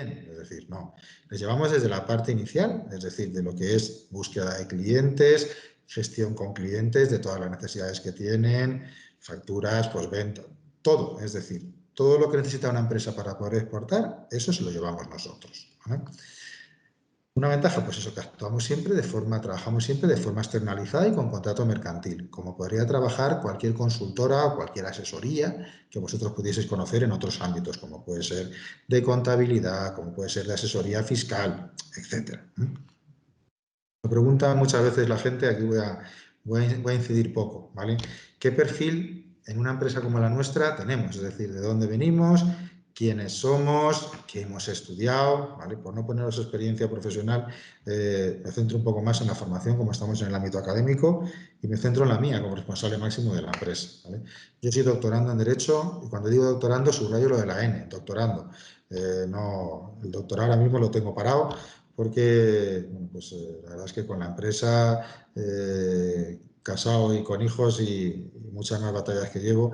bien, es decir, no. Les llevamos desde la parte inicial, es decir, de lo que es búsqueda de clientes, gestión con clientes, de todas las necesidades que tienen, facturas, postventa, todo, es decir, todo lo que necesita una empresa para poder exportar, eso se lo llevamos nosotros, ¿vale? Una ventaja, pues eso, que trabajamos siempre de forma externalizada y con contrato mercantil, como podría trabajar cualquier consultora o cualquier asesoría que vosotros pudieseis conocer en otros ámbitos, como puede ser de contabilidad, como puede ser de asesoría fiscal, etc. Me pregunta muchas veces la gente, aquí voy a incidir poco, ¿vale? ¿Qué perfil en una empresa como la nuestra tenemos? Es decir, ¿de dónde venimos? ¿Quiénes somos? ¿Qué hemos estudiado? ¿Vale? Por no poneros experiencia profesional, me centro un poco más en la formación, como estamos en el ámbito académico, y me centro en la mía como responsable máximo de la empresa, ¿vale? Yo soy doctorando en Derecho, y cuando digo doctorando subrayo lo de la N, doctorando. No, el doctorado ahora mismo lo tengo parado, porque bueno, pues, la verdad es que con la empresa, casado y con hijos y muchas más batallas que llevo,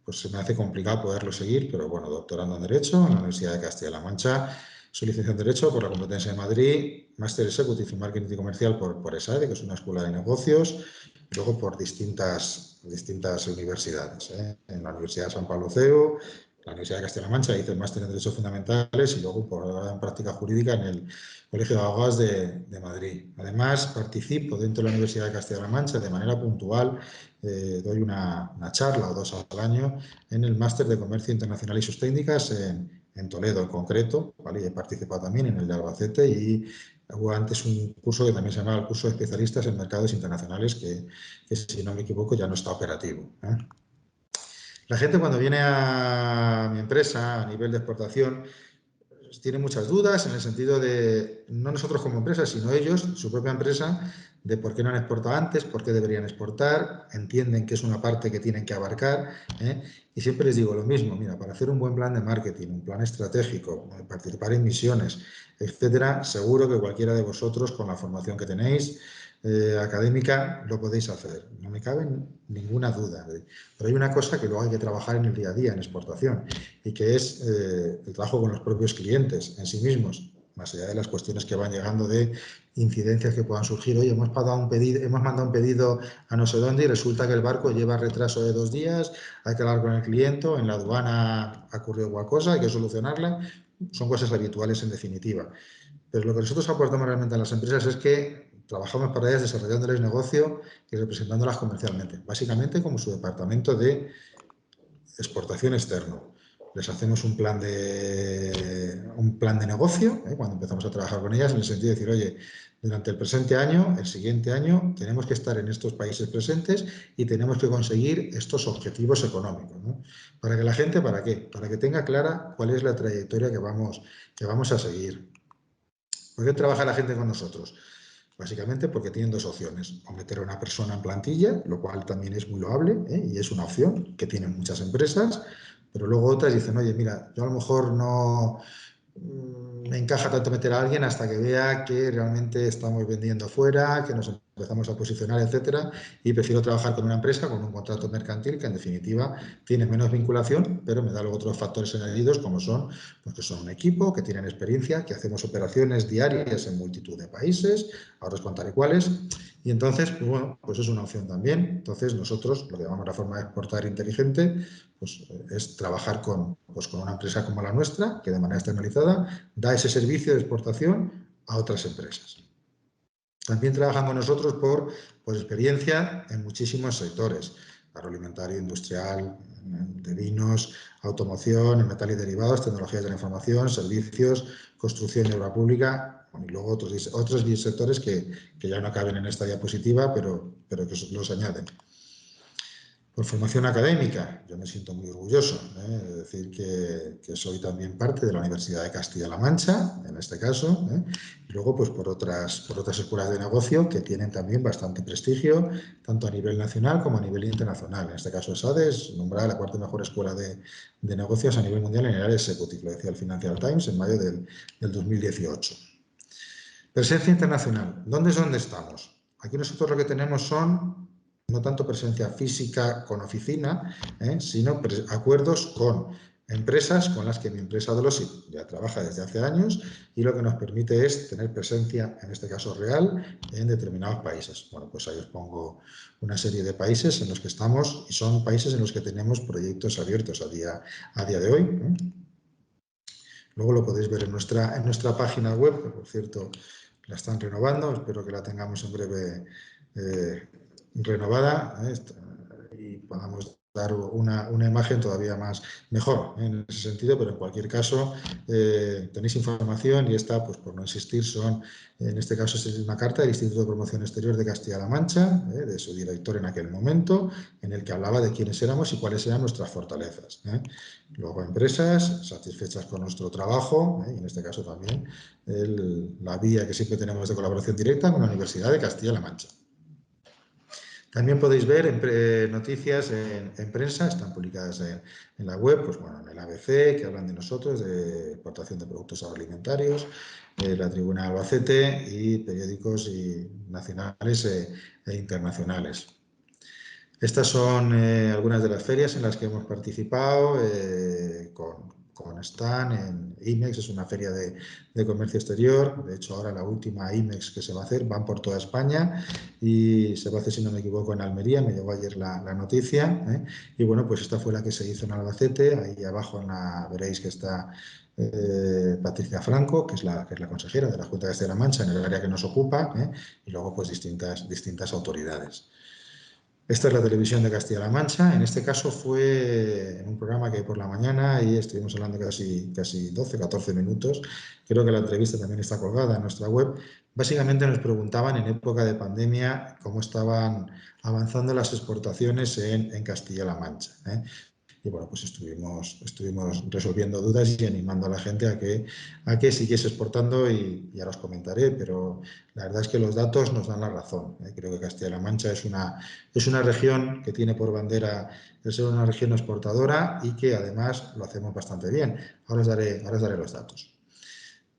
pues se me hace complicado poderlo seguir, pero bueno, doctorando en Derecho en la Universidad de Castilla-La Mancha, soy licenciado en Derecho por la Complutense de Madrid, Máster Executive en Marketing y Comercial por ESADE, que es una escuela de negocios, y luego por distintas universidades, en la Universidad de San Pablo CEU, la Universidad de Castilla-La Mancha, hice el máster en Derechos Fundamentales y luego por en práctica jurídica en el Colegio de Abogados de Madrid. Además, participo dentro de la Universidad de Castilla-La Mancha de manera puntual, doy una charla o dos al año en el máster de Comercio Internacional y sus técnicas en Toledo en concreto, ¿vale? Y he participado también en el de Albacete y hubo antes un curso que también se llamaba el curso de especialistas en mercados internacionales que si no me equivoco ya no está operativo, ¿eh? La gente cuando viene a mi empresa a nivel de exportación pues tiene muchas dudas en el sentido de, no nosotros como empresa, sino ellos, su propia empresa, de por qué no han exportado antes, por qué deberían exportar, entienden que es una parte que tienen que abarcar, ¿eh? Y siempre les digo lo mismo, mira, para hacer un buen plan de marketing, un plan estratégico, participar en misiones, etcétera, seguro que cualquiera de vosotros, con la formación que tenéis, académica, lo podéis hacer, no me cabe ninguna duda. Pero hay una cosa que luego hay que trabajar en el día a día, en exportación, y que es el trabajo con los propios clientes en sí mismos, más allá de las cuestiones que van llegando de incidencias que puedan surgir. Oye, hemos mandado un pedido a no sé dónde y resulta que el barco lleva retraso de 2 días, hay que hablar con el cliente, en la aduana ha ocurrido alguna cosa, hay que solucionarla. Son cosas habituales en definitiva. Pero lo que nosotros aportamos realmente a las empresas es que trabajamos para ellas desarrollándoles negocio y representándolas comercialmente, básicamente como su departamento de exportación externo. Les hacemos un plan de negocio, cuando empezamos a trabajar con ellas, en el sentido de decir, oye, durante el presente año, el siguiente año, tenemos que estar en estos países presentes y tenemos que conseguir estos objetivos económicos, ¿no? Para que la gente, ¿para qué? Para que tenga clara cuál es la trayectoria que vamos a seguir. ¿Por qué trabaja la gente con nosotros? Básicamente porque tienen dos opciones, o meter a una persona en plantilla, lo cual también es muy loable, y es una opción que tienen muchas empresas, pero luego otras dicen, oye, mira, yo a lo mejor no me encaja tanto meter a alguien hasta que vea que realmente estamos vendiendo fuera, que nos empezamos a posicionar, etcétera, y prefiero trabajar con una empresa con un contrato mercantil que en definitiva tiene menos vinculación, pero me da luego otros factores añadidos como son, pues que son un equipo, que tienen experiencia, que hacemos operaciones diarias en multitud de países, ahora os contaré cuáles, y entonces, pues bueno, pues es una opción también. Entonces nosotros, lo que llamamos la forma de exportar inteligente, pues es trabajar con una empresa como la nuestra, que de manera externalizada da ese servicio de exportación a otras empresas. También trabajan con nosotros por experiencia en muchísimos sectores, agroalimentario, industrial, de vinos, automoción, en metal y derivados, tecnologías de la información, servicios, construcción y obra pública, y luego otros 10 sectores que ya no caben en esta diapositiva, pero que los añaden. Por formación académica, yo me siento muy orgulloso, de decir que soy también parte de la Universidad de Castilla-La Mancha, en este caso, y luego pues por otras escuelas de negocio que tienen también bastante prestigio, tanto a nivel nacional como a nivel internacional. En este caso ESADE es nombrada la cuarta mejor escuela de negocios a nivel mundial en el área executive, lo decía el Financial Times en mayo del 2018. Presencia internacional. ¿Dónde estamos? Aquí nosotros lo que tenemos son no tanto presencia física con oficina, sino acuerdos con empresas con las que mi empresa Delosit ya trabaja desde hace años y lo que nos permite es tener presencia, en este caso real, en determinados países. Bueno, pues ahí os pongo una serie de países en los que estamos y son países en los que tenemos proyectos abiertos a día de hoy, ¿eh? Luego lo podéis ver en nuestra página web, que por cierto la están renovando, espero que la tengamos en breve renovada, y podamos dar una imagen todavía mejor, en ese sentido, pero en cualquier caso tenéis información y esta, pues por no insistir, en este caso es una carta del Instituto de Promoción Exterior de Castilla-La Mancha, de su director en aquel momento, en el que hablaba de quiénes éramos y cuáles eran nuestras fortalezas. Luego empresas satisfechas con nuestro trabajo, y en este caso también la vía que siempre tenemos de colaboración directa con la Universidad de Castilla-La Mancha. También podéis ver noticias en prensa, están publicadas en la web, pues bueno, en el ABC, que hablan de nosotros, de exportación de productos agroalimentarios, la Tribuna de Albacete y periódicos nacionales e internacionales. Estas son algunas de las ferias en las que hemos participado con stand en IMEX, es una feria de comercio exterior. De hecho, ahora la última IMEX que se va a hacer, van por toda España y se va a hacer, si no me equivoco, en Almería. Me llegó ayer la noticia. Y bueno, pues esta fue la que se hizo en Albacete. Ahí abajo veréis que está Patricia Franco, que es la consejera de la Junta de Castilla-La Mancha en el área que nos ocupa, y luego pues distintas autoridades. Esta es la televisión de Castilla-La Mancha. En este caso fue en un programa que hay por la mañana y estuvimos hablando casi 12, 14 minutos. Creo que la entrevista también está colgada en nuestra web. Básicamente nos preguntaban en época de pandemia cómo estaban avanzando las exportaciones en Castilla-La Mancha. Y bueno, pues estuvimos resolviendo dudas y animando a la gente a que siguiese exportando y ya os comentaré, pero la verdad es que los datos nos dan la razón. Creo que Castilla-La Mancha es una región que tiene por bandera el ser una región exportadora y que además lo hacemos bastante bien. Ahora os daré los datos.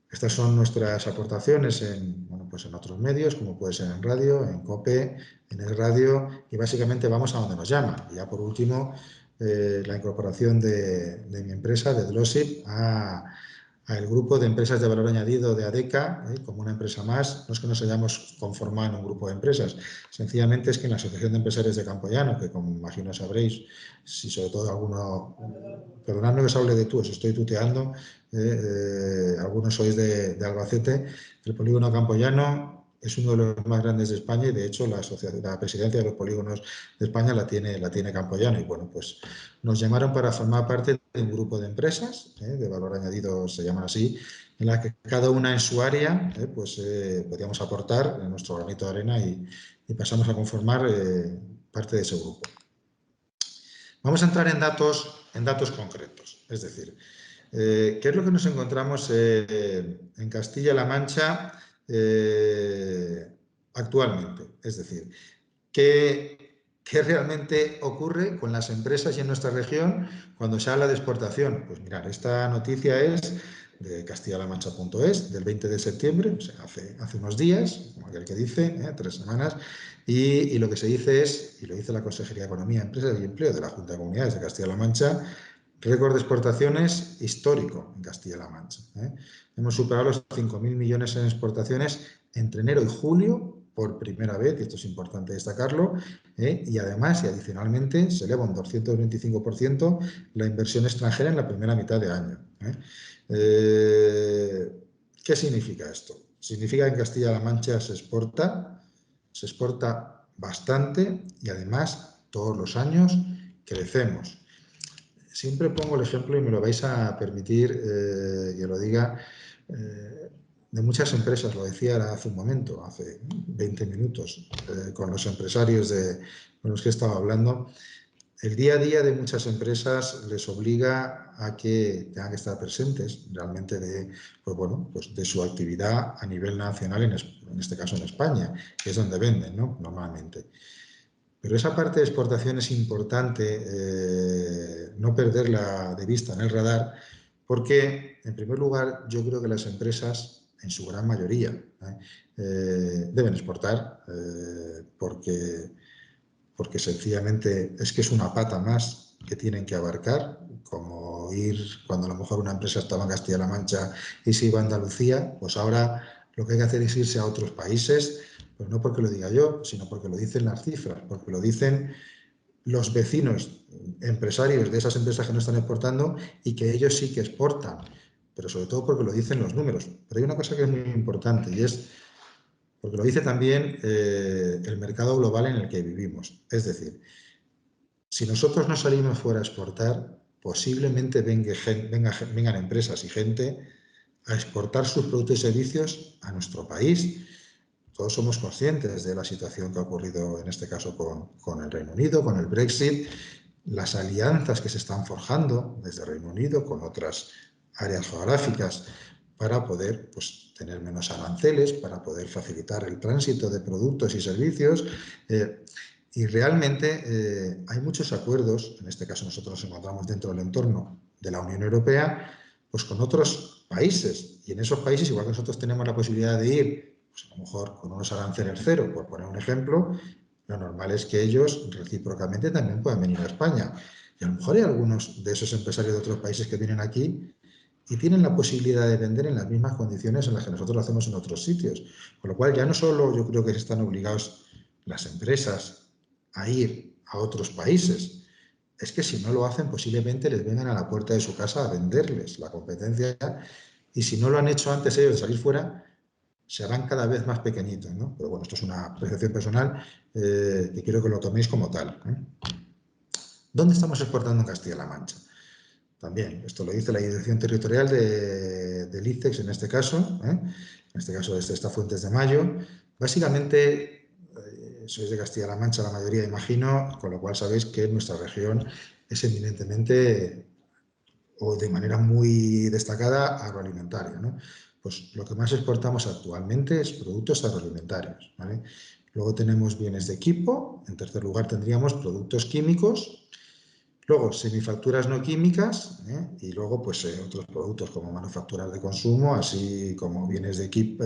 Estas son nuestras aportaciones en otros medios, como puede ser en radio, en COPE, en el radio, y básicamente vamos a donde nos llaman. Y ya por último, la incorporación de mi empresa, de Delosit, al grupo de empresas de valor añadido de ADECA, como una empresa más. No es que nos hayamos conformado en un grupo de empresas, sencillamente es que en la Asociación de Empresarios de Campoyano, que como imagino sabréis, si sobre todo alguno, perdonadme que os hable de tú, os estoy tuteando, algunos sois de Albacete, el polígono Campoyano es uno de los más grandes de España y de hecho la presidencia de los polígonos de España la tiene Campoyano y bueno, pues nos llamaron para formar parte de un grupo de empresas, de valor añadido se llaman así, en la que cada una en su área podíamos aportar en nuestro granito de arena y pasamos a conformar parte de ese grupo. Vamos a entrar en datos concretos, es decir, ¿qué es lo que nos encontramos en Castilla-La Mancha actualmente? Es decir, ¿qué realmente ocurre con las empresas y en nuestra región cuando se habla de exportación? Pues mirad, esta noticia es de castillalamancha.es, del 20 de septiembre, o sea, hace unos días, como aquel que dice, 3 semanas, y lo que se dice es, y lo dice la Consejería de Economía, Empresas y Empleo de la Junta de Comunidades de Castilla-La Mancha, récord de exportaciones histórico en Castilla-La Mancha. Hemos superado los 5.000 millones en exportaciones entre enero y julio, por primera vez, y esto es importante destacarlo, y además y adicionalmente se eleva un 225% la inversión extranjera en la primera mitad de año. ¿Qué significa esto? Significa que en Castilla-La Mancha se exporta bastante y además todos los años crecemos. Siempre pongo el ejemplo, y me lo vais a permitir que lo diga, de muchas empresas, lo decía hace un momento, hace 20 minutos, con los empresarios con los que he estado hablando. El día a día de muchas empresas les obliga a que tengan que estar presentes realmente de su actividad a nivel nacional, en este caso en España, que es donde venden, ¿no? Normalmente. Pero esa parte de exportación es importante no perderla de vista en el radar porque, en primer lugar, yo creo que las empresas, en su gran mayoría, deben exportar porque sencillamente es que es una pata más que tienen que abarcar, como oír cuando a lo mejor una empresa estaba en Castilla-La Mancha y se iba a Andalucía, pues ahora lo que hay que hacer es irse a otros países, pues no porque lo diga yo, sino porque lo dicen las cifras, porque lo dicen los vecinos empresarios de esas empresas que no están exportando y que ellos sí que exportan, pero sobre todo porque lo dicen los números. Pero hay una cosa que es muy importante y es porque lo dice también el mercado global en el que vivimos. Es decir, si nosotros no salimos fuera a exportar, posiblemente vengan empresas y gente a exportar sus productos y servicios a nuestro país. Todos somos conscientes de la situación que ha ocurrido en este caso con el Reino Unido, con el Brexit, las alianzas que se están forjando desde el Reino Unido con otras áreas geográficas para poder pues, tener menos aranceles, para poder facilitar el tránsito de productos y servicios. Y realmente hay muchos acuerdos, en este caso nosotros nos encontramos dentro del entorno de la Unión Europea, pues con otros países. Y en esos países, igual que nosotros tenemos la posibilidad de ir, pues a lo mejor con unos aranceles cero, por poner un ejemplo, lo normal es que ellos recíprocamente también puedan venir a España. Y a lo mejor hay algunos de esos empresarios de otros países que vienen aquí y tienen la posibilidad de vender en las mismas condiciones en las que nosotros lo hacemos en otros sitios. Con lo cual ya no solo yo creo que están obligados las empresas a ir a otros países, es que si no lo hacen posiblemente les vengan a la puerta de su casa a venderles la competencia y si no lo han hecho antes ellos de salir fuera, se harán cada vez más pequeñitos, ¿no? Pero bueno, esto es una percepción personal que quiero que lo toméis como tal. ¿Dónde estamos exportando en Castilla-La Mancha? También, esto lo dice la Dirección Territorial del ICEX en este caso desde esta Fuentes de Mayo. Básicamente, sois de Castilla-La Mancha la mayoría, imagino, con lo cual sabéis que nuestra región es eminentemente o de manera muy destacada agroalimentaria, ¿no? Pues lo que más exportamos actualmente es productos agroalimentarios, ¿vale? Luego tenemos bienes de equipo, en tercer lugar tendríamos productos químicos, luego semifacturas no químicas y luego pues otros productos como manufacturas de consumo, así como bienes de equipo,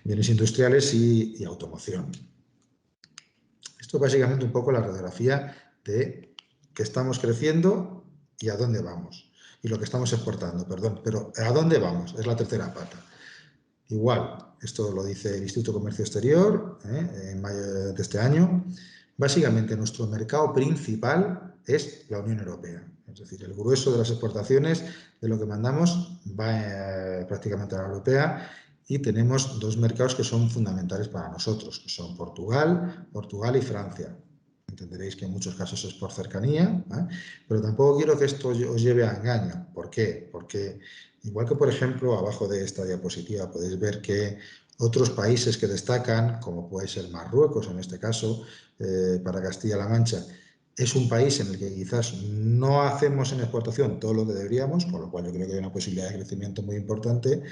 bienes industriales y automoción. Esto es básicamente un poco la radiografía de que estamos creciendo y a dónde vamos. Y lo que estamos exportando, perdón, pero ¿a dónde vamos? Es la tercera pata. Igual, esto lo dice el Instituto de Comercio Exterior en mayo de este año. Básicamente, nuestro mercado principal es la Unión Europea. Es decir, el grueso de las exportaciones de lo que mandamos va prácticamente a la Europea y tenemos dos mercados que son fundamentales para nosotros, que son Portugal y Francia. Entenderéis que en muchos casos es por cercanía, pero tampoco quiero que esto os lleve a engaño. ¿Por qué? Porque igual que, por ejemplo, abajo de esta diapositiva podéis ver que otros países que destacan, como puede ser Marruecos en este caso, para Castilla-La Mancha, es un país en el que quizás no hacemos en exportación todo lo que deberíamos, con lo cual yo creo que hay una posibilidad de crecimiento muy importante.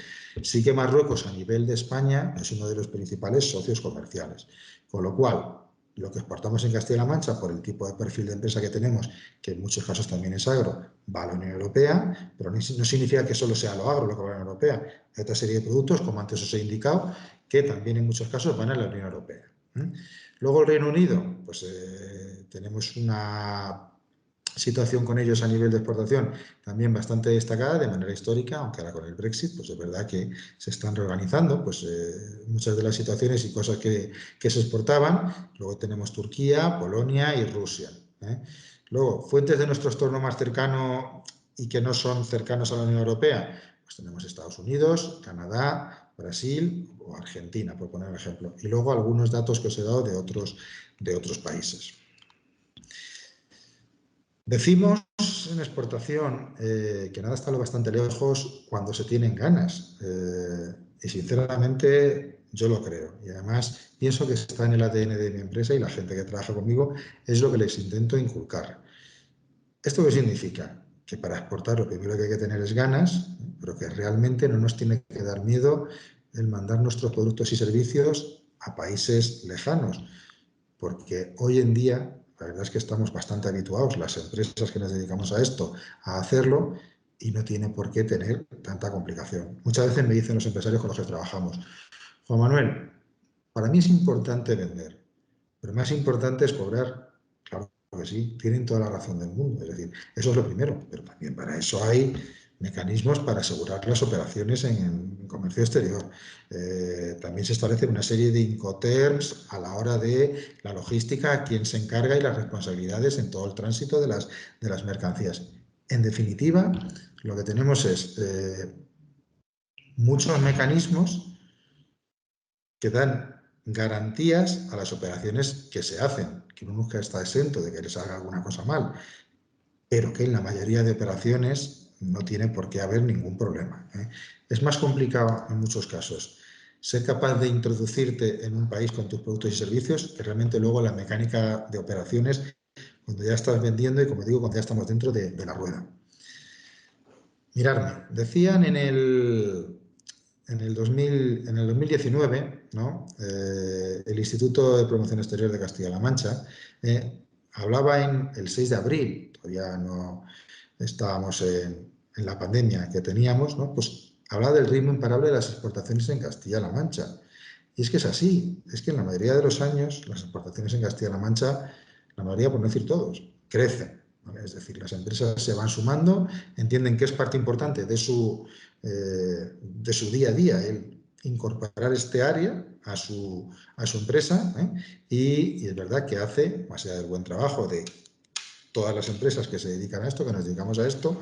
Sí que Marruecos a nivel de España es uno de los principales socios comerciales, con lo cual lo que exportamos en Castilla-La Mancha por el tipo de perfil de empresa que tenemos, que en muchos casos también es agro, va a la Unión Europea, pero no significa que solo sea lo agro lo que va a la Unión Europea. Hay otra serie de productos, como antes os he indicado, que también en muchos casos van a la Unión Europea. Luego el Reino Unido, pues tenemos una situación con ellos a nivel de exportación también bastante destacada de manera histórica, aunque ahora con el Brexit, pues es verdad que se están reorganizando pues, muchas de las situaciones y cosas que se exportaban. Luego tenemos Turquía, Polonia y Rusia. Luego, fuentes de nuestro entorno más cercano y que no son cercanos a la Unión Europea, pues tenemos Estados Unidos, Canadá, Brasil o Argentina, por poner un ejemplo. Y luego algunos datos que os he dado de otros países. Decimos en exportación que nada está lo bastante lejos cuando se tienen ganas. Y sinceramente yo lo creo. Y además pienso que está en el ADN de mi empresa y la gente que trabaja conmigo es lo que les intento inculcar. ¿Esto qué significa? Que para exportar lo primero que hay que tener es ganas, pero que realmente no nos tiene que dar miedo el mandar nuestros productos y servicios a países lejanos, porque hoy en día la verdad es que estamos bastante habituados, las empresas que nos dedicamos a esto, a hacerlo y no tiene por qué tener tanta complicación. Muchas veces me dicen los empresarios con los que trabajamos, Juan Manuel, para mí es importante vender, pero más importante es cobrar. Claro que sí, tienen toda la razón del mundo. Es decir, eso es lo primero, pero también para eso hay mecanismos para asegurar las operaciones en comercio exterior. También se establece una serie de Incoterms a la hora de la logística, quién se encarga y las responsabilidades en todo el tránsito de las mercancías. En definitiva, lo que tenemos es muchos mecanismos que dan garantías a las operaciones que se hacen, que uno nunca está exento de que les haga alguna cosa mal, pero que en la mayoría de operaciones no tiene por qué haber ningún problema. Es más complicado en muchos casos ser capaz de introducirte en un país con tus productos y servicios que realmente luego la mecánica de operaciones cuando ya estás vendiendo y, como digo, cuando ya estamos dentro de la rueda. Miradme, decían en el 2019, ¿no? El Instituto de Promoción Exterior de Castilla-La Mancha hablaba el 6 de abril, todavía no estábamos en la pandemia que teníamos, ¿no? Pues hablaba del ritmo imparable de las exportaciones en Castilla-La Mancha. Y es que es así, es que en la mayoría de los años las exportaciones en Castilla-La Mancha, la mayoría, por no decir todos, crecen. ¿Vale? Es decir, las empresas se van sumando, entienden que es parte importante de su día a día el incorporar este área a su empresa, y es verdad que hace, más allá del buen trabajo de todas las empresas que se dedican a esto, que nos dedicamos a esto,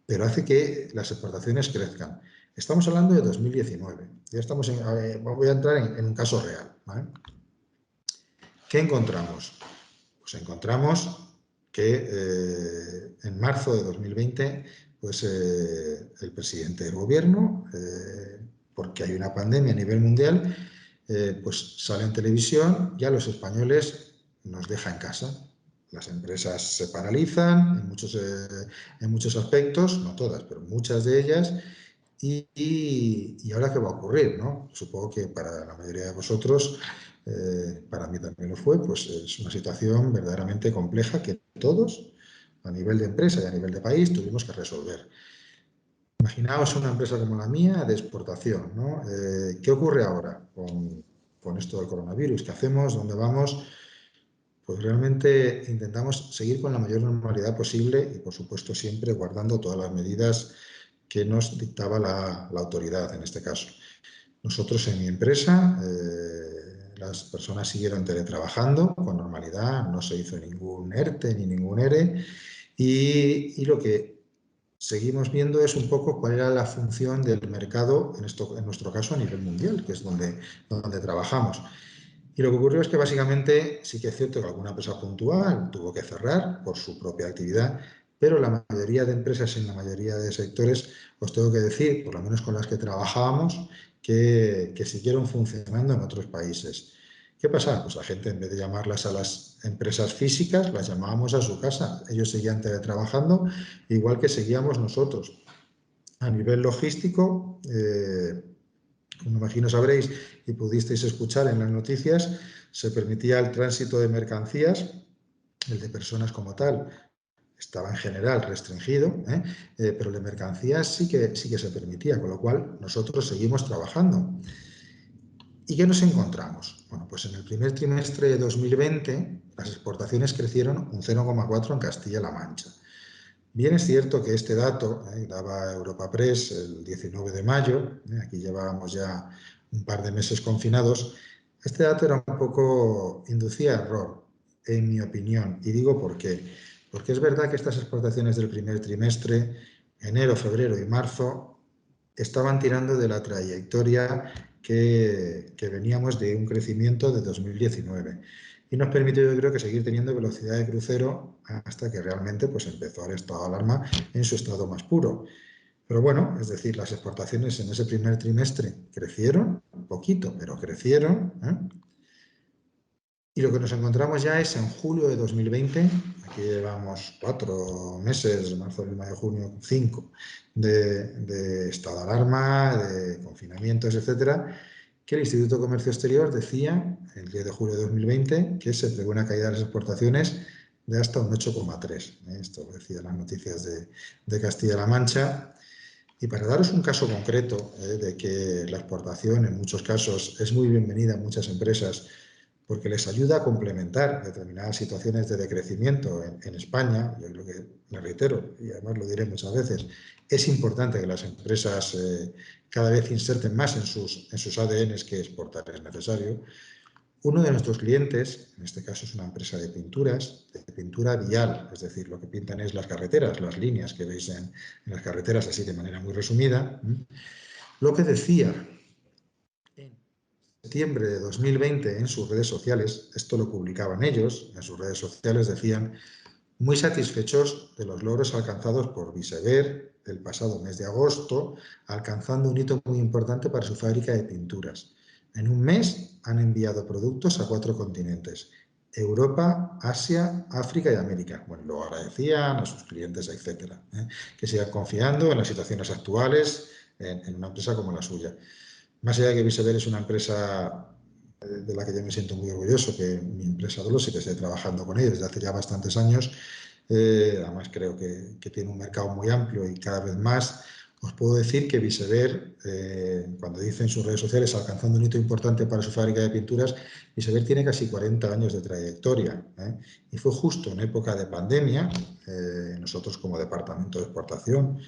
pero hace que las exportaciones crezcan. Estamos hablando de 2019. Ya estamos voy a entrar en un caso real. ¿Vale? ¿Qué encontramos? Pues encontramos que en marzo de 2020, pues el presidente del gobierno, porque hay una pandemia a nivel mundial, pues sale en televisión y a los españoles nos deja en casa. Las empresas se paralizan en muchos aspectos, no todas, pero muchas de ellas. ¿Y ahora qué va a ocurrir? ¿No? Supongo que para la mayoría de vosotros, para mí también lo fue, pues es una situación verdaderamente compleja que todos, a nivel de empresa y a nivel de país, tuvimos que resolver. Imaginaos una empresa como la mía de exportación, ¿no? ¿Qué ocurre ahora con esto del coronavirus? ¿Qué hacemos? ¿Dónde vamos? Pues realmente intentamos seguir con la mayor normalidad posible y, por supuesto, siempre guardando todas las medidas que nos dictaba la autoridad en este caso. Nosotros en mi empresa, las personas siguieron teletrabajando con normalidad, no se hizo ningún ERTE ni ningún ERE, y lo que seguimos viendo es un poco cuál era la función del mercado, en nuestro caso a nivel mundial, que es donde trabajamos. Y lo que ocurrió es que básicamente sí que es cierto que alguna empresa puntual tuvo que cerrar por su propia actividad, pero la mayoría de empresas en la mayoría de sectores, os tengo que decir, por lo menos con las que trabajábamos, que siguieron funcionando en otros países. ¿Qué pasa? Pues la gente, en vez de llamarlas a las empresas físicas, las llamábamos a su casa. Ellos seguían teletrabajando, igual que seguíamos nosotros. A nivel logístico, como imagino sabréis y pudisteis escuchar en las noticias, se permitía el tránsito de mercancías, el de personas como tal estaba en general restringido, pero el de mercancías sí que se permitía, con lo cual nosotros seguimos trabajando. ¿Y qué nos encontramos? Bueno, pues en el primer trimestre de 2020 las exportaciones crecieron un 0,4 en Castilla-La Mancha. Bien es cierto que este dato daba Europa Press el 19 de mayo, aquí llevábamos ya un par de meses confinados. Este dato era un poco, inducía error, en mi opinión, y digo por qué. Porque es verdad que estas exportaciones del primer trimestre, enero, febrero y marzo, estaban tirando de la trayectoria que veníamos de un crecimiento de 2019 y nos permitió, yo creo, que seguir teniendo velocidad de crucero hasta que realmente pues, empezó el estado de alarma en su estado más puro. Pero bueno, es decir, las exportaciones en ese primer trimestre crecieron, un poquito, pero crecieron. Y lo que nos encontramos ya es en julio de 2020, aquí llevamos 4 meses, marzo, abril, mayo, junio, 5, de estado de alarma, de confinamientos, etcétera, que el Instituto de Comercio Exterior decía, el 10 de julio de 2020, que se prevé una caída de las exportaciones de hasta un 8,3. Esto lo decían las noticias de Castilla-La Mancha. Y para daros un caso concreto de que la exportación en muchos casos es muy bienvenida en muchas empresas, porque les ayuda a complementar determinadas situaciones de decrecimiento en España. Yo creo que, me reitero, y además lo diré muchas veces, es importante que las empresas cada vez inserten más en sus ADNs que exportar es necesario. Uno de nuestros clientes, en este caso es una empresa de pinturas, de pintura vial, es decir, lo que pintan es las carreteras, las líneas que veis en las carreteras, así de manera muy resumida. Lo que decía en septiembre de 2020 en sus redes sociales, esto lo publicaban ellos, en sus redes sociales decían: muy satisfechos de los logros alcanzados por Visever el pasado mes de agosto, alcanzando un hito muy importante para su fábrica de pinturas. En un mes han enviado productos a 4 continentes: Europa, Asia, África y América. Bueno, lo agradecían a sus clientes, etcétera, que sigan confiando en las situaciones actuales en una empresa como la suya. Más allá de que Visever es una empresa de la que yo me siento muy orgulloso, que mi empresa Dolosi, que estoy trabajando con ellos desde hace ya bastantes años, además creo que tiene un mercado muy amplio y cada vez más. Os puedo decir que Visever, cuando dice en sus redes sociales alcanzando un hito importante para su fábrica de pinturas, Visever tiene casi 40 años de trayectoria, y fue justo en época de pandemia, nosotros como departamento de exportación,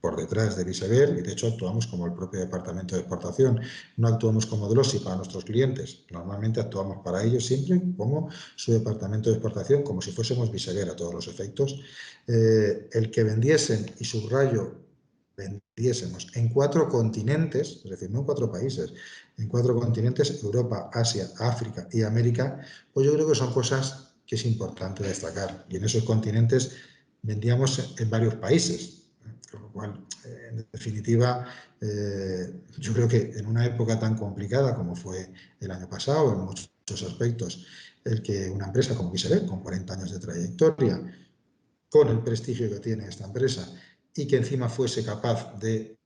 por detrás de Visever, y de hecho actuamos como el propio departamento de exportación. No actuamos como Dolosi para nuestros clientes, normalmente actuamos para ellos siempre como su departamento de exportación, como si fuésemos Visever a todos los efectos. El que vendiesen, y subrayo, vendiésemos en 4 continentes, es decir, no en 4 países, en 4 continentes: Europa, Asia, África y América, pues yo creo que son cosas que es importante destacar. Y en esos continentes vendíamos en varios países. Con lo cual, en definitiva, yo creo que en una época tan complicada como fue el año pasado, en muchos aspectos, el que una empresa como Visever, con 40 años de trayectoria, con el prestigio que tiene esta empresa, y que encima fuese capaz de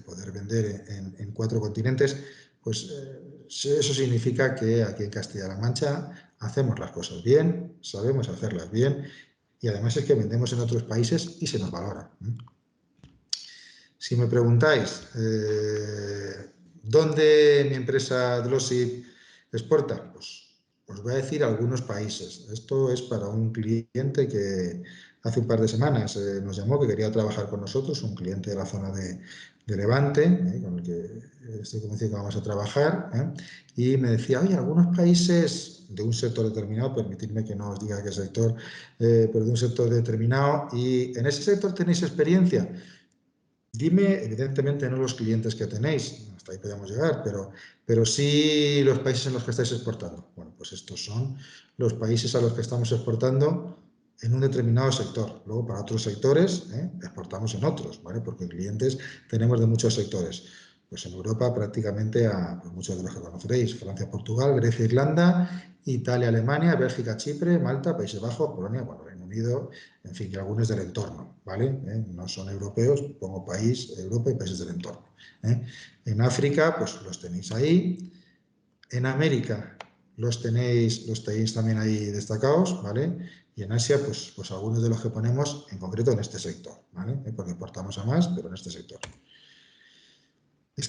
poder vender en 4 continentes, pues eso significa que aquí en Castilla-La Mancha hacemos las cosas bien, sabemos hacerlas bien, y además es que vendemos en otros países y se nos valora. Si me preguntáis dónde mi empresa Dolosi exporta, pues os voy a decir algunos países. Esto es para un cliente que hace un par de semanas nos llamó, que quería trabajar con nosotros, un cliente de la zona de Levante, con el que estoy convencido que vamos a trabajar, y me decía: oye, algunos países de un sector determinado, permitidme que no os diga qué sector, pero de un sector determinado, y en ese sector tenéis experiencia. Dime, evidentemente, no los clientes que tenéis, hasta ahí podemos llegar, pero sí los países en los que estáis exportando. Bueno, pues estos son los países a los que estamos exportando en un determinado sector. Luego, para otros sectores, exportamos en otros, ¿vale? Porque clientes tenemos de muchos sectores. Pues en Europa prácticamente a pues muchos de los que conoceréis: Francia, Portugal, Grecia, Irlanda, Italia, Alemania, Bélgica, Chipre, Malta, Países Bajos, Polonia, bueno, Reino Unido, en fin, y algunos del entorno, ¿vale? No son europeos, pongo país, Europa y países del entorno. En África, pues los tenéis ahí. En América los tenéis también ahí destacados, ¿vale? Y en Asia, pues algunos de los que ponemos, en concreto en este sector, ¿vale? Porque exportamos a más, pero en este sector.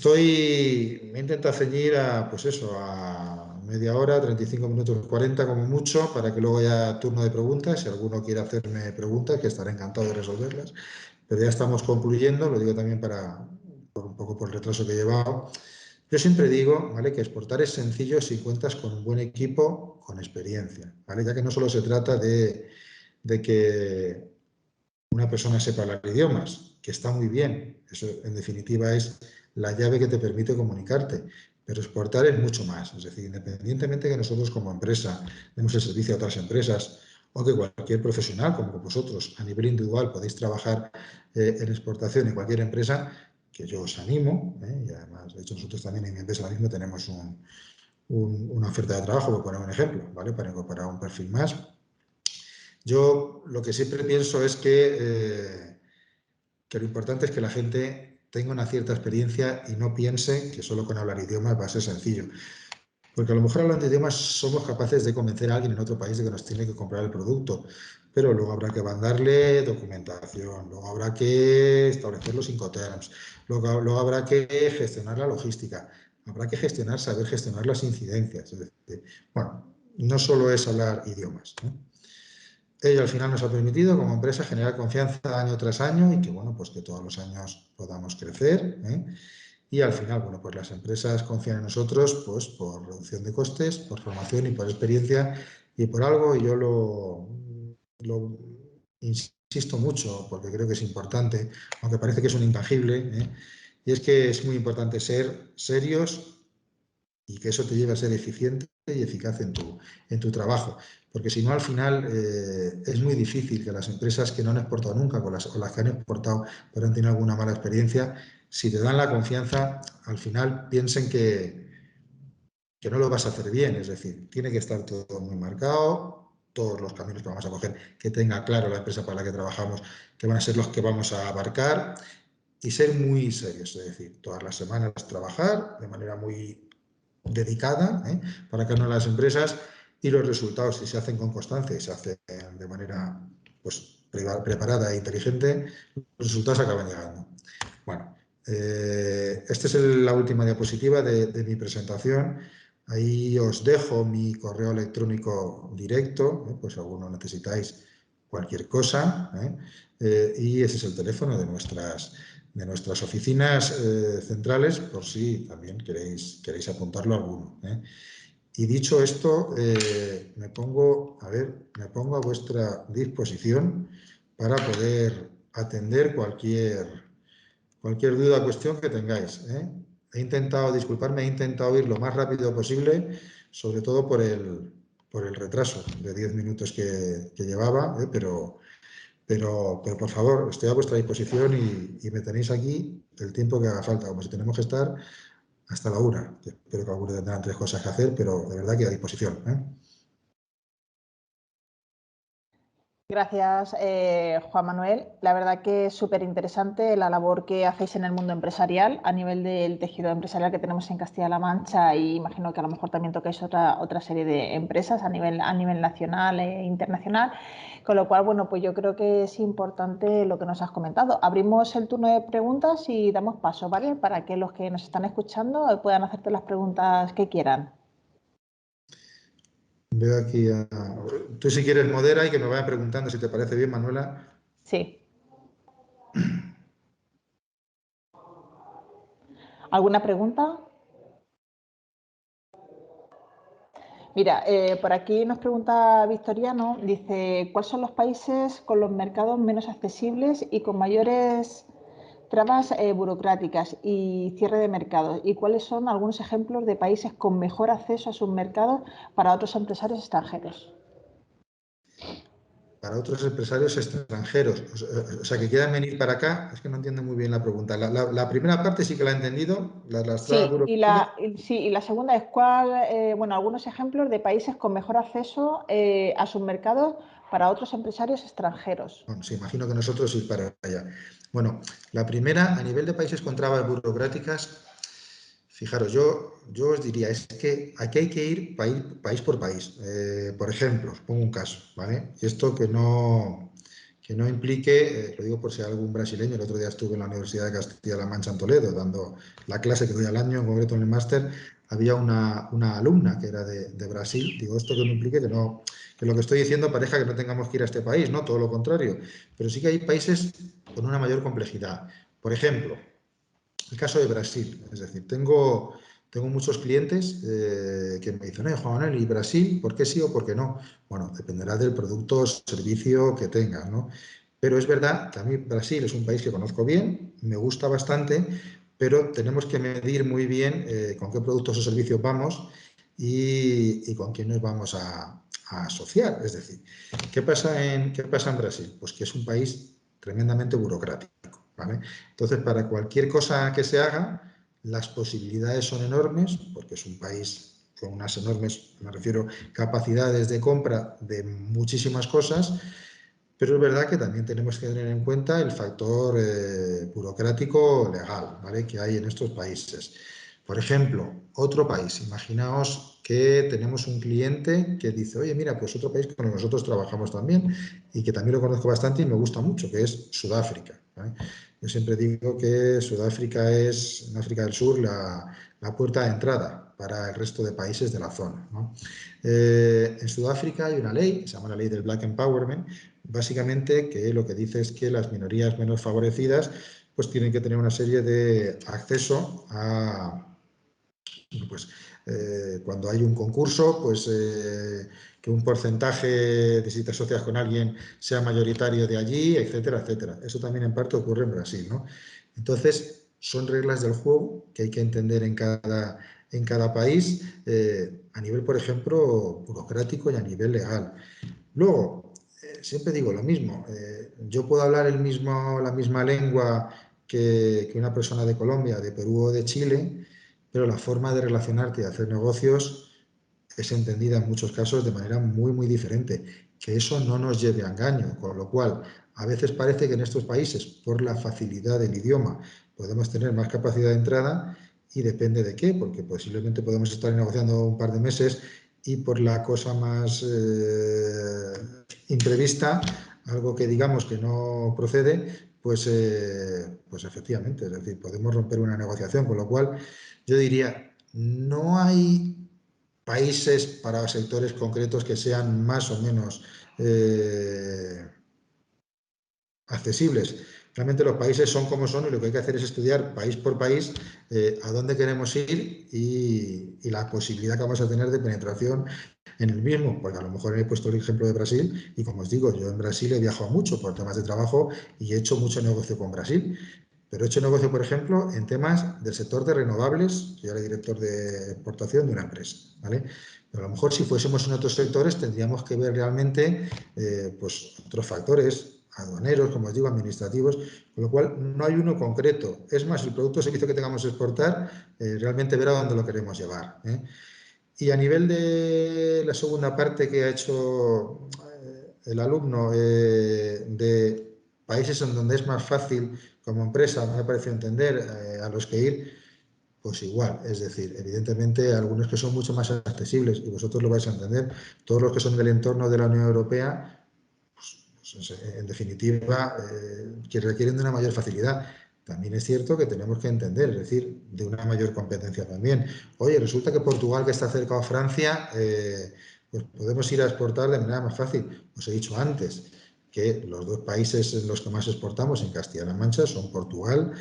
Me he intentado ceñir pues eso, a media hora, 35 minutos, 40 como mucho, para que luego haya turno de preguntas. Si alguno quiere hacerme preguntas, que estaré encantado de resolverlas. Pero ya estamos concluyendo, lo digo también por un poco por el retraso que he llevado. Yo siempre digo, ¿vale?, que exportar es sencillo si cuentas con un buen equipo con experiencia, ¿vale? Ya que no solo se trata de que una persona sepa hablar idiomas, que está muy bien, eso en definitiva es la llave que te permite comunicarte, pero exportar es mucho más. Es decir, independientemente que nosotros como empresa demos el servicio a otras empresas, o que cualquier profesional como vosotros a nivel individual podéis trabajar en exportación en cualquier empresa, que yo os animo, y además, de hecho, nosotros también en mi empresa ahora mismo tenemos una oferta de trabajo, por poner un ejemplo, ¿vale?, para incorporar un perfil más. Yo lo que siempre pienso es que lo importante es que la gente tenga una cierta experiencia y no piense que solo con hablar idiomas va a ser sencillo. Porque a lo mejor hablando de idiomas somos capaces de convencer a alguien en otro país de que nos tiene que comprar el producto, pero luego habrá que mandarle documentación, luego habrá que establecer los Incoterms, luego habrá que gestionar la logística, habrá que saber gestionar las incidencias. Es decir, bueno, no solo es hablar idiomas, ¿no? Ello al final nos ha permitido como empresa generar confianza año tras año y que, bueno, pues que todos los años podamos crecer, ¿eh? Y al final, bueno, pues las empresas confían en nosotros pues por reducción de costes, por formación y por experiencia y por algo, y yo lo insisto mucho porque creo que es importante, aunque parece que es un intangible, ¿eh? Y es que es muy importante ser serios y que eso te lleve a ser eficiente y eficaz en tu trabajo. Porque si no, al final es muy difícil que las empresas que no han exportado nunca o las que han exportado pero han tenido alguna mala experiencia, si te dan la confianza, al final piensen que no lo vas a hacer bien. Es decir, tiene que estar todo muy marcado, todos los caminos que vamos a coger, que tenga claro la empresa para la que trabajamos, que van a ser los que vamos a abarcar y ser muy serios. Es decir, todas las semanas trabajar de manera muy dedicada, para cada una de las empresas, y los resultados, si se hacen con constancia y se hacen de manera pues, preparada e inteligente, los resultados acaban llegando. Bueno, esta es la última diapositiva de mi presentación. Ahí os dejo mi correo electrónico directo, pues si alguno necesitáis cualquier cosa, y ese es el teléfono de nuestras oficinas centrales, por si también queréis apuntarlo alguno. Y dicho esto, me pongo a vuestra disposición para poder atender cualquier duda o cuestión que tengáis. He intentado ir lo más rápido posible, sobre todo por el retraso de 10 minutos que llevaba, pero por favor, estoy a vuestra disposición y me tenéis aquí el tiempo que haga falta, como si tenemos que estar hasta la 1. Espero que algunos tendrán 3 cosas que hacer, pero de verdad que a disposición. Gracias, Juan Manuel. La verdad que es súper interesante la labor que hacéis en el mundo empresarial a nivel del tejido empresarial que tenemos en Castilla-La Mancha, y imagino que a lo mejor también tocáis otra serie de empresas a nivel nacional e internacional. Con lo cual, bueno, pues yo creo que es importante lo que nos has comentado. Abrimos el turno de preguntas y damos paso, ¿vale? Para que los que nos están escuchando puedan hacerte las preguntas que quieran. Veo aquí tú si quieres modera y que me vaya preguntando si te parece bien, Manuela. Sí. ¿Alguna pregunta? Mira, por aquí nos pregunta Victoriano, dice, ¿cuáles son los países con los mercados menos accesibles y con mayores trabas burocráticas y cierre de mercados? ¿Y cuáles son algunos ejemplos de países con mejor acceso a sus mercados para otros empresarios extranjeros? Para otros empresarios extranjeros, o sea, que quieran venir para acá, es que no entiendo muy bien la pregunta. La primera parte sí que la he entendido, las trabas Sí, burocráticas. y la segunda es bueno, algunos ejemplos de países con mejor acceso a sus mercados para otros empresarios extranjeros. Bueno, se imagino que nosotros ir para allá. Bueno, la primera, a nivel de países con trabas burocráticas, fijaros, yo os diría, es que aquí hay que ir país por país. Por ejemplo, os pongo un caso, ¿vale? Y esto que no implique, lo digo por si hay algún brasileño, el otro día estuve en la Universidad de Castilla-La Mancha en Toledo dando la clase que doy al año, en concreto en el máster, había una alumna que era de Brasil. Digo, esto que no implique que lo que estoy diciendo parezca que no tengamos que ir a este país, ¿no? Todo lo contrario. Pero sí que hay países con una mayor complejidad. Por ejemplo, el caso de Brasil, es decir, tengo muchos clientes que me dicen, Juan Manuel, ¿y Brasil? ¿Por qué sí o por qué no? Bueno, dependerá del producto o servicio que tengas, ¿no? Pero es verdad que a mí Brasil es un país que conozco bien, me gusta bastante, pero tenemos que medir muy bien con qué productos o servicios vamos y con quién nos vamos a asociar. Es decir, qué pasa en Brasil? Pues que es un país tremendamente burocrático, ¿vale? Entonces, para cualquier cosa que se haga, las posibilidades son enormes, porque es un país con unas enormes, me refiero, capacidades de compra de muchísimas cosas, pero es verdad que también tenemos que tener en cuenta el factor burocrático legal, ¿vale?, que hay en estos países. Por ejemplo, otro país, imaginaos que tenemos un cliente que dice, oye, mira, pues otro país con el que nosotros trabajamos también y que también lo conozco bastante y me gusta mucho, que es Sudáfrica, ¿vale? Yo siempre digo que Sudáfrica es, en África del Sur, la puerta de entrada para el resto de países de la zona, ¿no? En Sudáfrica hay una ley, se llama la ley del Black Empowerment, básicamente que lo que dice es que las minorías menos favorecidas pues tienen que tener una serie de acceso a, pues, cuando hay un concurso, pues que un porcentaje de si te asocias con alguien sea mayoritario de allí, etcétera, etcétera. Eso también en parte ocurre en Brasil, ¿no? Entonces, son reglas del juego que hay que entender en cada país, a nivel, por ejemplo, burocrático y a nivel legal. Luego, siempre digo lo mismo, yo puedo hablar la misma lengua que una persona de Colombia, de Perú o de Chile, pero la forma de relacionarte y hacer negocios es entendida en muchos casos de manera muy, muy diferente. Que eso no nos lleve a engaño, con lo cual a veces parece que en estos países, por la facilidad del idioma, podemos tener más capacidad de entrada y depende de qué, porque posiblemente podemos estar negociando un par de meses y por la cosa más imprevista, algo que digamos que no procede, pues efectivamente, es decir, podemos romper una negociación, con lo cual yo diría, no hay países para sectores concretos que sean más o menos accesibles. Realmente los países son como son y lo que hay que hacer es estudiar país por país a dónde queremos ir y la posibilidad que vamos a tener de penetración en el mismo, porque a lo mejor he puesto el ejemplo de Brasil y como os digo, yo en Brasil he viajado mucho por temas de trabajo y he hecho mucho negocio con Brasil. Pero he hecho negocio, por ejemplo, en temas del sector de renovables. Yo era director de exportación de una empresa, ¿vale? Pero a lo mejor si fuésemos en otros sectores tendríamos que ver realmente pues, otros factores aduaneros, como os digo, administrativos, con lo cual no hay uno concreto. Es más, el producto o servicio que tengamos que exportar, realmente ver a dónde lo queremos llevar, ¿eh? Y a nivel de la segunda parte que ha hecho el alumno de países en donde es más fácil como empresa, me ha parecido entender, a los que ir, pues igual, es decir, evidentemente algunos que son mucho más accesibles y vosotros lo vais a entender, todos los que son del entorno de la Unión Europea, pues, en definitiva, que requieren de una mayor facilidad. También es cierto que tenemos que entender, es decir, de una mayor competencia también. Oye, resulta que Portugal, que está cerca a Francia, pues podemos ir a exportar de manera más fácil. Os he dicho antes que los dos países en los que más exportamos en Castilla-La Mancha son Portugal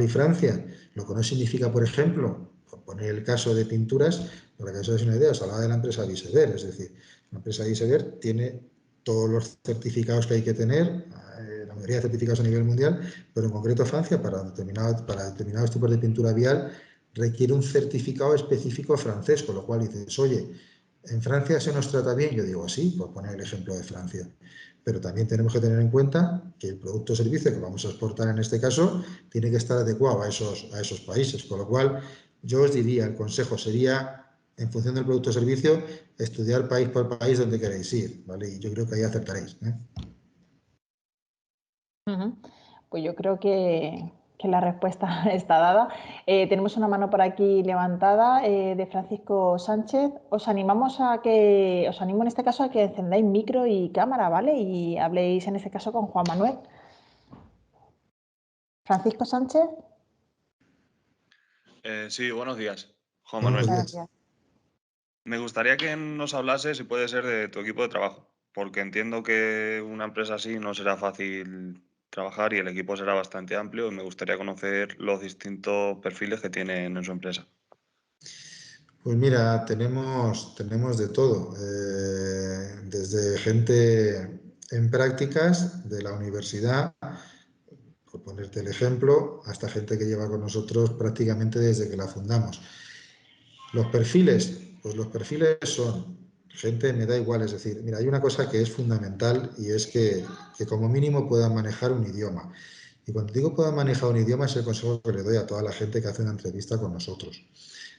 y Francia. Lo que no significa, por ejemplo, por poner el caso de pinturas, para que os hagáis una idea, os hablaba de la empresa Visever, es decir, la empresa Visever tiene todos los certificados que hay que tener, la mayoría de certificados a nivel mundial, pero en concreto Francia, para determinados tipos de pintura vial, requiere un certificado específico francés, con lo cual dices, oye, ¿en Francia se nos trata bien? Yo digo, sí, por poner el ejemplo de Francia. Pero también tenemos que tener en cuenta que el producto o servicio que vamos a exportar en este caso tiene que estar adecuado a esos países. Con lo cual, yo os diría, el consejo sería, en función del producto o servicio, estudiar país por país donde queréis ir, ¿vale? Y yo creo que ahí acertaréis, ¿eh? Pues yo creo que la respuesta está dada. Tenemos una mano por aquí levantada de Francisco Sánchez. Os animo en este caso a que encendáis micro y cámara, ¿vale? Y habléis en este caso con Juan Manuel. Francisco Sánchez. Sí, buenos días, Juan Buenos Manuel. días. Me gustaría que nos hablase, si puede ser, de tu equipo de trabajo, porque entiendo que una empresa así no será fácil trabajar y el equipo será bastante amplio y me gustaría conocer los distintos perfiles que tienen en su empresa. Pues mira, tenemos de todo, desde gente en prácticas de la universidad, por ponerte el ejemplo, hasta gente que lleva con nosotros prácticamente desde que la fundamos. Los perfiles, pues los perfiles son gente, me da igual, es decir, mira, hay una cosa que es fundamental y es que como mínimo puedan manejar un idioma. Y cuando digo puedan manejar un idioma es el consejo que le doy a toda la gente que hace una entrevista con nosotros.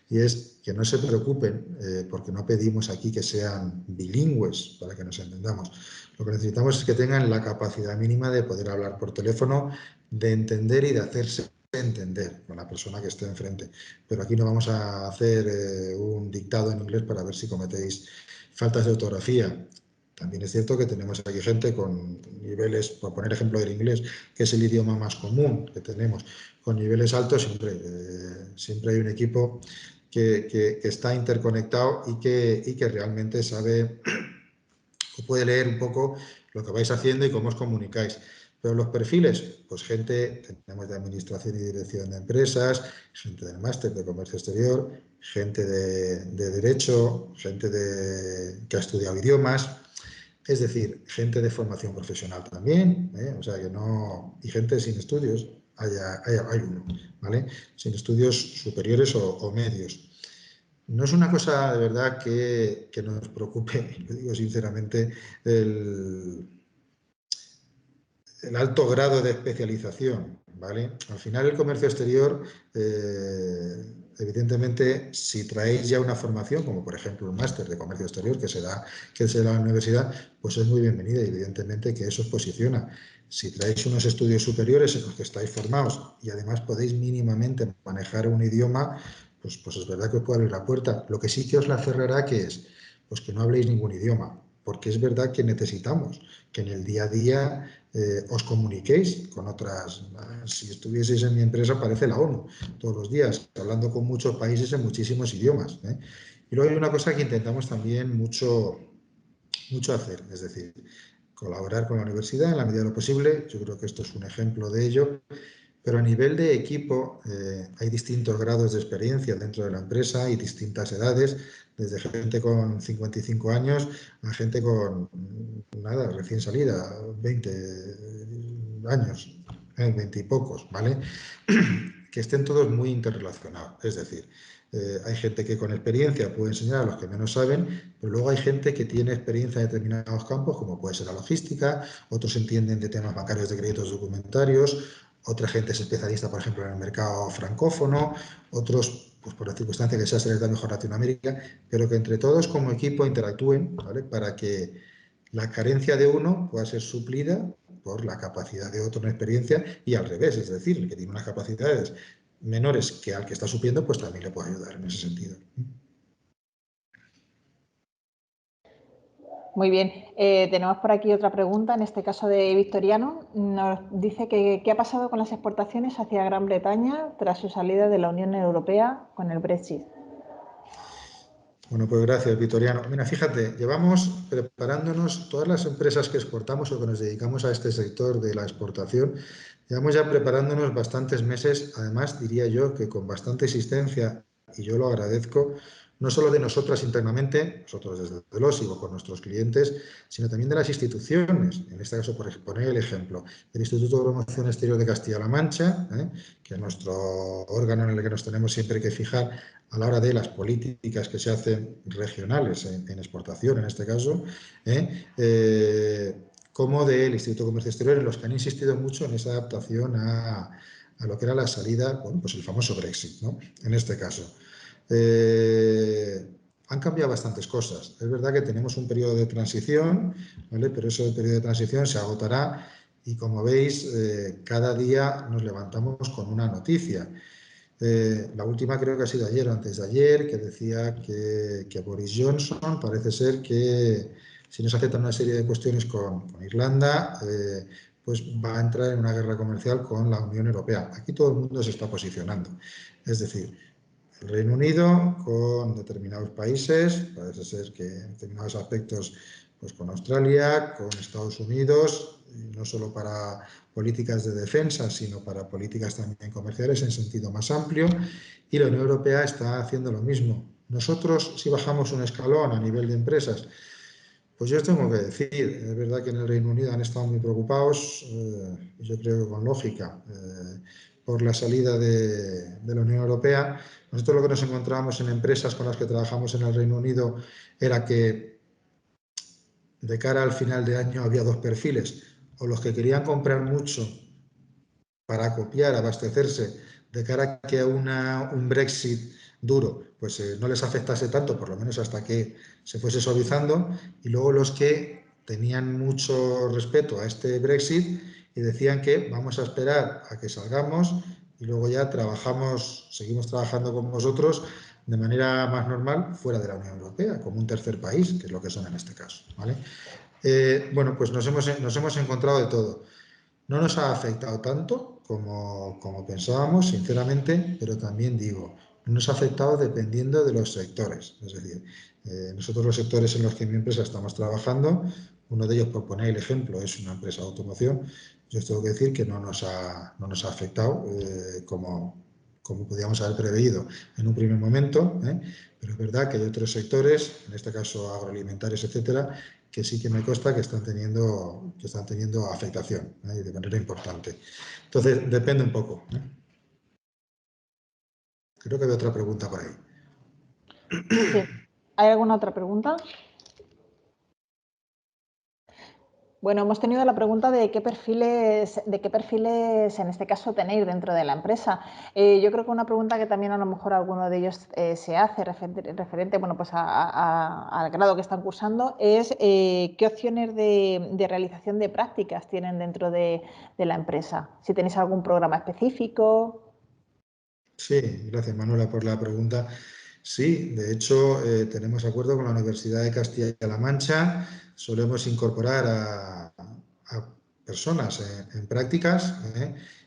Y es que no se preocupen, porque no pedimos aquí que sean bilingües, para que nos entendamos. Lo que necesitamos es que tengan la capacidad mínima de poder hablar por teléfono, de entender y de hacerse entender con la persona que esté enfrente. Pero aquí no vamos a hacer un dictado en inglés para ver si cometéis faltas de ortografía. También es cierto que tenemos aquí gente con niveles, por poner ejemplo del inglés, que es el idioma más común que tenemos, con niveles altos, siempre hay un equipo que está interconectado y que realmente sabe o puede leer un poco lo que vais haciendo y cómo os comunicáis. Pero los perfiles, pues gente, tenemos de administración y dirección de empresas, gente del máster de comercio exterior, gente de derecho, gente que ha estudiado idiomas, es decir, gente de formación profesional también, o sea que no, y gente sin estudios, hay uno, ¿vale? Sin estudios superiores o medios. No es una cosa de verdad que nos preocupe, yo digo sinceramente, el alto grado de especialización, ¿vale? Al final el comercio exterior, evidentemente, si traéis ya una formación, como por ejemplo un máster de comercio exterior que se da en la universidad, pues es muy bienvenida y evidentemente que eso os posiciona. Si traéis unos estudios superiores en los que estáis formados y además podéis mínimamente manejar un idioma, pues es verdad que os puede abrir la puerta. Lo que sí que os la cerrará, ¿qué es? Pues que no habléis ningún idioma, porque es verdad que necesitamos que en el día a día os comuniquéis con otras. Si estuvieseis en mi empresa, parece la ONU, todos los días, hablando con muchos países en muchísimos idiomas. Y luego hay una cosa que intentamos también mucho hacer, es decir, colaborar con la universidad en la medida de lo posible. Yo creo que esto es un ejemplo de ello. Pero a nivel de equipo hay distintos grados de experiencia dentro de la empresa y distintas edades, desde gente con 55 años a gente con, nada, recién salida, 20 años, 20 y pocos, ¿vale? Que estén todos muy interrelacionados. Es decir, hay gente que con experiencia puede enseñar a los que menos saben, pero luego hay gente que tiene experiencia en determinados campos, como puede ser la logística, otros entienden de temas bancarios, de créditos documentarios, otra gente es especialista, por ejemplo, en el mercado francófono, otros, pues por la circunstancia que sea, se les da mejor Latinoamérica, pero que entre todos como equipo interactúen, ¿vale? Para que la carencia de uno pueda ser suplida por la capacidad de otro en experiencia y al revés, es decir, el que tiene unas capacidades menores que al que está supliendo, pues también le puede ayudar en ese sentido. Muy bien. Tenemos por aquí otra pregunta, en este caso de Victoriano. Nos dice que qué ha pasado con las exportaciones hacia Gran Bretaña tras su salida de la Unión Europea con el Brexit. Bueno, pues gracias, Victoriano. Mira, fíjate, llevamos preparándonos, todas las empresas que exportamos o que nos dedicamos a este sector de la exportación, llevamos ya preparándonos bastantes meses, además diría yo que con bastante existencia, y yo lo agradezco, no solo de nosotras internamente, nosotros desde Deloitte o con nuestros clientes, sino también de las instituciones. En este caso, por poner el ejemplo, el Instituto de Promoción Exterior de Castilla-La Mancha, que es nuestro órgano en el que nos tenemos siempre que fijar a la hora de las políticas que se hacen regionales en exportación, en este caso, como del Instituto de Comercio Exterior, en los que han insistido mucho en esa adaptación a lo que era la salida, bueno, pues el famoso Brexit, ¿no? En este caso. Han cambiado bastantes cosas. Es verdad que tenemos un periodo de transición, ¿vale? Pero ese periodo de transición se agotará y, como veis, cada día nos levantamos con una noticia. La última creo que ha sido ayer o antes de ayer, que decía que Boris Johnson parece ser que si no se aceptan una serie de cuestiones con Irlanda, pues va a entrar en una guerra comercial con la Unión Europea. Aquí todo el mundo se está posicionando. Es decir, el Reino Unido con determinados países, parece ser que en determinados aspectos pues con Australia, con Estados Unidos, y no solo para políticas de defensa, sino para políticas también comerciales en sentido más amplio, y la Unión Europea está haciendo lo mismo. Nosotros, si bajamos un escalón a nivel de empresas, pues yo os tengo que decir, es verdad que en el Reino Unido han estado muy preocupados, yo creo que con lógica, por la salida de la Unión Europea. Nosotros lo que nos encontrábamos en empresas con las que trabajamos en el Reino Unido era que de cara al final de año había dos perfiles, o los que querían comprar mucho para copiar, abastecerse, de cara a que a un Brexit duro pues no les afectase tanto, por lo menos hasta que se fuese suavizando, y luego los que tenían mucho respeto a este Brexit y decían que vamos a esperar a que salgamos y luego ya seguimos trabajando con vosotros de manera más normal fuera de la Unión Europea, como un tercer país, que es lo que son en este caso, ¿vale? Bueno, pues nos hemos encontrado de todo. No nos ha afectado tanto como pensábamos, sinceramente, pero también digo, no nos ha afectado dependiendo de los sectores. Es decir, nosotros los sectores en los que en mi empresa estamos trabajando, uno de ellos, por poner el ejemplo, es una empresa de automoción. Yo os tengo que decir que no nos ha afectado como podíamos haber preveído en un primer momento, pero es verdad que hay otros sectores, en este caso agroalimentarios, etcétera, que sí que me consta que están teniendo afectación, de manera importante. Entonces, depende un poco. Creo que hay otra pregunta por ahí. Sí. ¿Hay alguna otra pregunta? Bueno, hemos tenido la pregunta de qué perfiles en este caso tenéis dentro de la empresa. Yo creo que una pregunta que también a lo mejor alguno de ellos se hace referente bueno, pues al grado que están cursando es qué opciones de realización de prácticas tienen dentro de la empresa. Si tenéis algún programa específico. Sí, gracias, Manuela, por la pregunta. Sí, de hecho, tenemos acuerdo con la Universidad de Castilla-La Mancha. Solemos incorporar a personas en prácticas,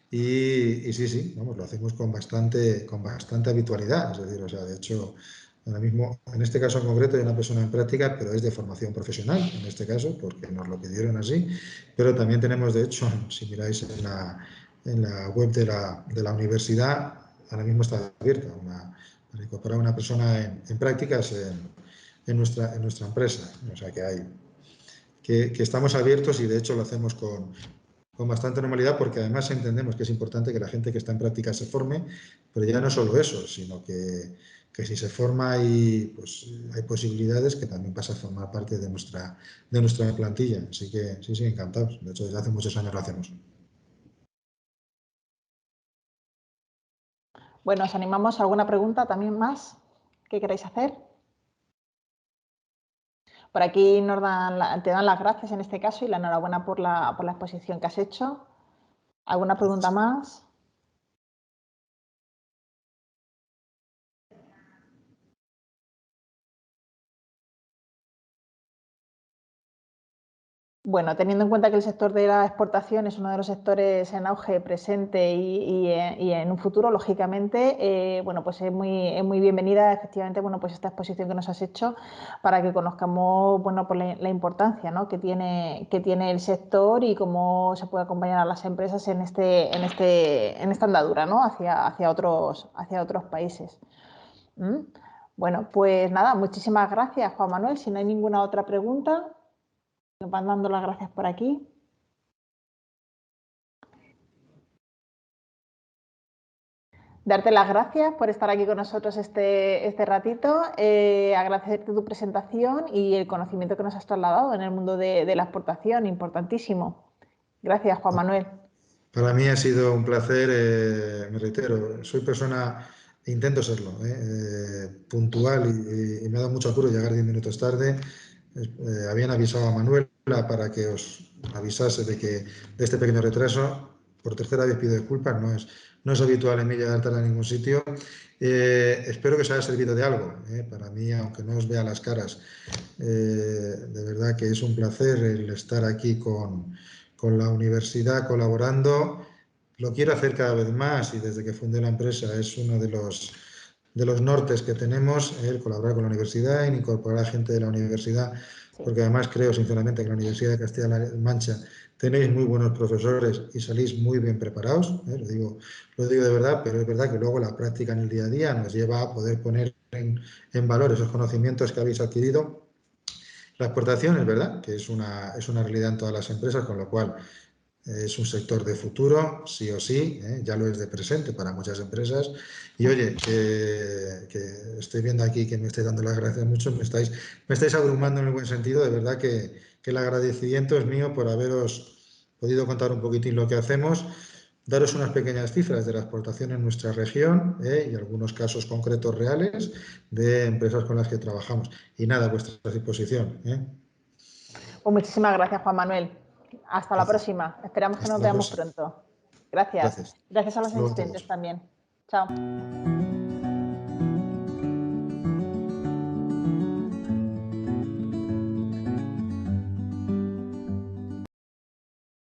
y sí, vamos, lo hacemos con bastante habitualidad. Es decir, o sea, de hecho, ahora mismo, en este caso en concreto, hay una persona en práctica, pero es de formación profesional, en este caso, porque nos lo pidieron así. Pero también tenemos, de hecho, si miráis en la web de la universidad, ahora mismo está abierta para incorporar a una persona en prácticas en nuestra empresa. O sea que estamos abiertos y de hecho lo hacemos con bastante normalidad, porque además entendemos que es importante que la gente que está en prácticas se forme, pero ya no solo eso, sino que si se forma pues, hay posibilidades que también pasa a formar parte de nuestra plantilla. Así que sí, encantados. De hecho, desde hace muchos años lo hacemos. Bueno, os animamos a alguna pregunta también más que queráis hacer. Por aquí te dan las gracias en este caso y la enhorabuena por la exposición que has hecho. ¿Alguna pregunta más? Bueno, teniendo en cuenta que el sector de la exportación es uno de los sectores en auge presente y en un futuro, lógicamente, bueno, pues es muy bienvenida efectivamente, bueno, pues esta exposición que nos has hecho para que conozcamos, bueno, pues la importancia, ¿no?, que tiene el sector y cómo se puede acompañar a las empresas en esta andadura, ¿no?, hacia otros países. Bueno, pues nada, muchísimas gracias, Juan Manuel. Si no hay ninguna otra pregunta, nos van dando las gracias por aquí. Darte las gracias por estar aquí con nosotros este ratito, agradecerte tu presentación y el conocimiento que nos has trasladado en el mundo de la exportación, importantísimo. Gracias, Juan Manuel. Para mí ha sido un placer, me reitero, soy persona, intento serlo, puntual y me ha dado mucho apuro llegar 10 minutos tarde. Habían avisado a Manuela para que os avisase de este pequeño retraso. Por tercera vez pido disculpas, no es habitual en mí llegar tarde a ningún sitio. Espero que os haya servido de algo. Para mí, aunque no os vea las caras, de verdad que es un placer el estar aquí con la universidad colaborando. Lo quiero hacer cada vez más y desde que fundé la empresa es uno de los nortes que tenemos, el colaborar con la universidad, en incorporar a gente de la universidad, porque además creo sinceramente que la Universidad de Castilla-La Mancha tenéis muy buenos profesores y salís muy bien preparados, lo digo de verdad, pero es verdad que luego la práctica en el día a día nos lleva a poder poner en valor esos conocimientos que habéis adquirido. La exportación es verdad que es una realidad en todas las empresas, con lo cual es un sector de futuro, sí o sí, ya lo es de presente para muchas empresas. Y oye, que estoy viendo aquí que me estáis dando las gracias mucho, me estáis abrumando en el buen sentido. De verdad que el agradecimiento es mío por haberos podido contar un poquitín lo que hacemos, daros unas pequeñas cifras de la exportación en nuestra región, y algunos casos concretos reales de empresas con las que trabajamos. Y nada, a vuestra disposición. Pues muchísimas gracias, Juan Manuel. Hasta la próxima. Esperamos que nos veamos pronto. Gracias. Gracias a los Hasta luego a asistentes todos. también. Chao.